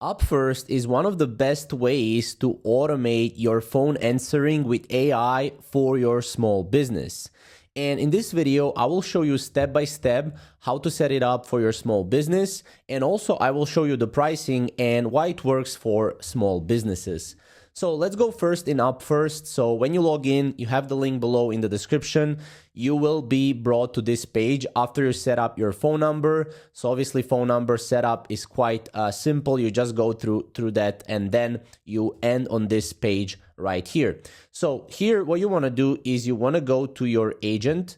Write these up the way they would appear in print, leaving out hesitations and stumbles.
Up First is one of the best ways to automate your phone answering with AI for your small business. And in this video, I will show you step by step how to set it up for your small business. And also I will show you the pricing and why it works for small businesses. So let's go first in Up First. So when you log in, you have the link below in the description. You will be brought to this page after you set up your phone number. So obviously phone number setup is quite simple. You just go through that and then you end on this page right here. So here what you want to do is you want to go to your agent.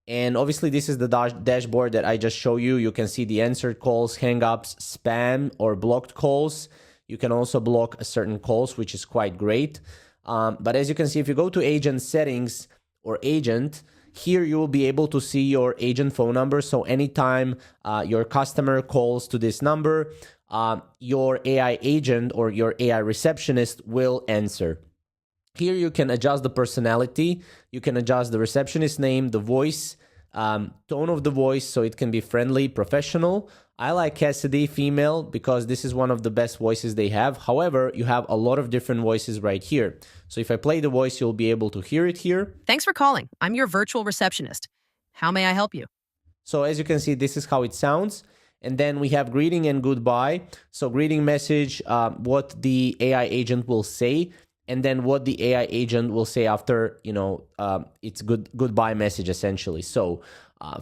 And obviously this is the dashboard that I just showed you. You can see the answered calls, hangups, spam or blocked calls. You can also block certain calls, which is quite great. But as you can see, if you go to agent settings or agent, here you will be able to see your agent phone number. So anytime your customer calls to this number, your AI agent or your AI receptionist will answer. Here you can adjust the personality. You can adjust the receptionist name, the voice, tone of the voice, so it can be friendly, professional. I like Cassidy, female, because this is one of the best voices they have. However, you have a lot of different voices right here. So if I play the voice, you'll be able to hear it here. Thanks for calling. I'm your virtual receptionist. How may I help you? So as you can see, this is how it sounds. And then we have greeting and goodbye. So greeting message, what the AI agent will say, and then what the AI agent will say after, it's goodbye message essentially. So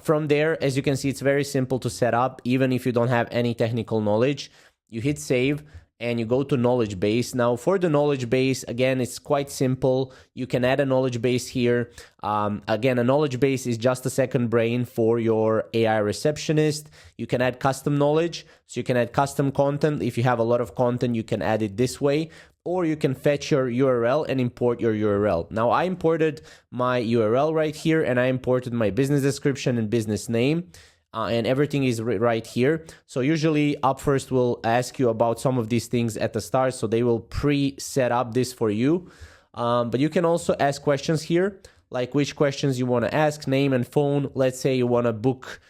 from there, as you can see, it's very simple to set up. Even if you don't have any technical knowledge, you hit save and you go to knowledge base. Now for the knowledge base, again, it's quite simple. You can add a knowledge base here. Again, a knowledge base is just a second brain for your AI receptionist. You can add custom knowledge. So you can add custom content. If you have a lot of content, you can add it this way. Or you can fetch your URL and import your URL. Now I imported my URL right here and I imported my business description and business name and everything is right here. So usually Up First will ask you about some of these things at the start, so they will pre-set up this for you. But you can also ask questions here, like which questions you want to ask, name and phone. Let's say you want to book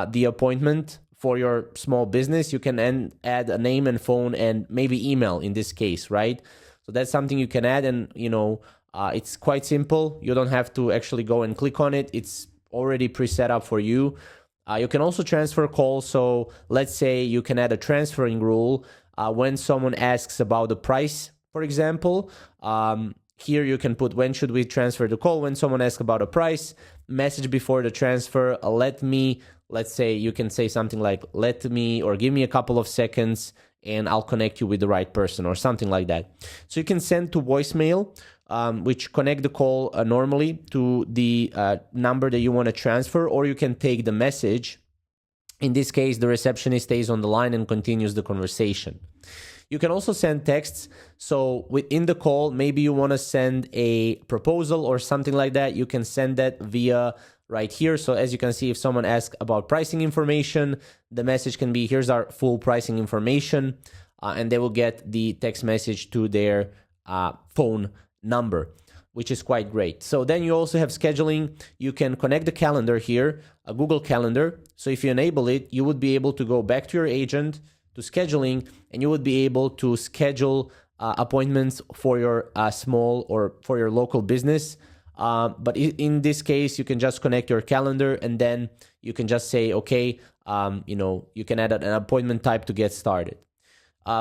the appointment for your small business, you can add a name and phone and maybe email in this case, right? So that's something you can add and, it's quite simple. You don't have to actually go and click on it. It's already pre-set up for you. You can also transfer calls. So let's say you can add a transferring rule when someone asks about the price, for example. Here you can put when should we transfer the call. When someone asks about a price, message before the transfer, let's say you can say something like, let me or give me a couple of seconds and I'll connect you with the right person or something like that. So you can send to voicemail, which connect the call normally to the number that you want to transfer, or you can take the message. In this case, the receptionist stays on the line and continues the conversation. You can also send texts. So within the call, maybe you want to send a proposal or something like that. You can send that via right here. So as you can see, if someone asks about pricing information, the message can be, here's our full pricing information, and they will get the text message to their phone number, which is quite great. So then you also have scheduling. You can connect the calendar here, a Google Calendar. So if you enable it, you would be able to go back to your agent, to scheduling, and you would be able to schedule appointments for your small or for your local business. But in this case, you can just connect your calendar and then you can just say, okay, you can add an appointment type to get started.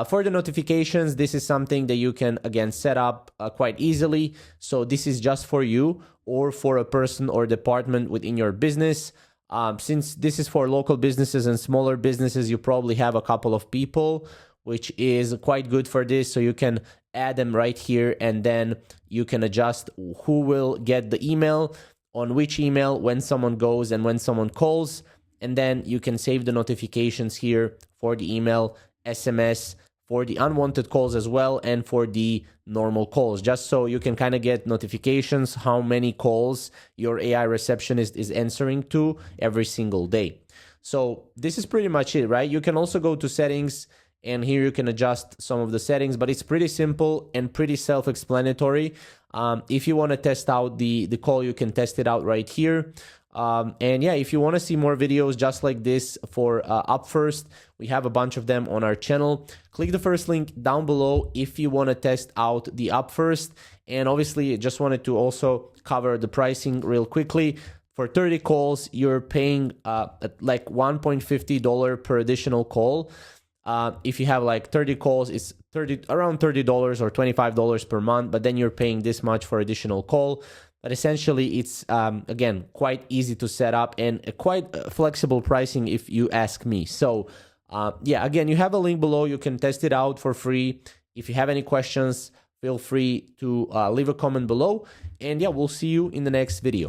For the notifications, this is something that you can, again, set up quite easily. So this is just for you or for a person or department within your business. Since this is for local businesses and smaller businesses, you probably have a couple of people, which is quite good for this. So you can add them right here and then you can adjust who will get the email, on which email, when someone goes and when someone calls. And then you can save the notifications here for the email, SMS, for the unwanted calls as well, and for the normal calls, just so you can kind of get notifications how many calls your AI receptionist is answering to every single day. So this is pretty much it, right? You can also go to settings, and here you can adjust some of the settings, but it's pretty simple and pretty self-explanatory. If you want to test out the call, you can test it out right here. And yeah, if you want to see more videos just like this for Up First, we have a bunch of them on our channel. Click the first link down below if you want to test out the Up First. And obviously, just wanted to also cover the pricing real quickly. For 30 calls, you're paying like $1.50 per additional call. If you have like 30 calls, it's around $30 or $25 per month, but then you're paying this much for additional call. But essentially, it's, again, quite easy to set up and quite flexible pricing if you ask me. So yeah, again, you have a link below. You can test it out for free. If you have any questions, feel free to leave a comment below. And yeah, we'll see you in the next video.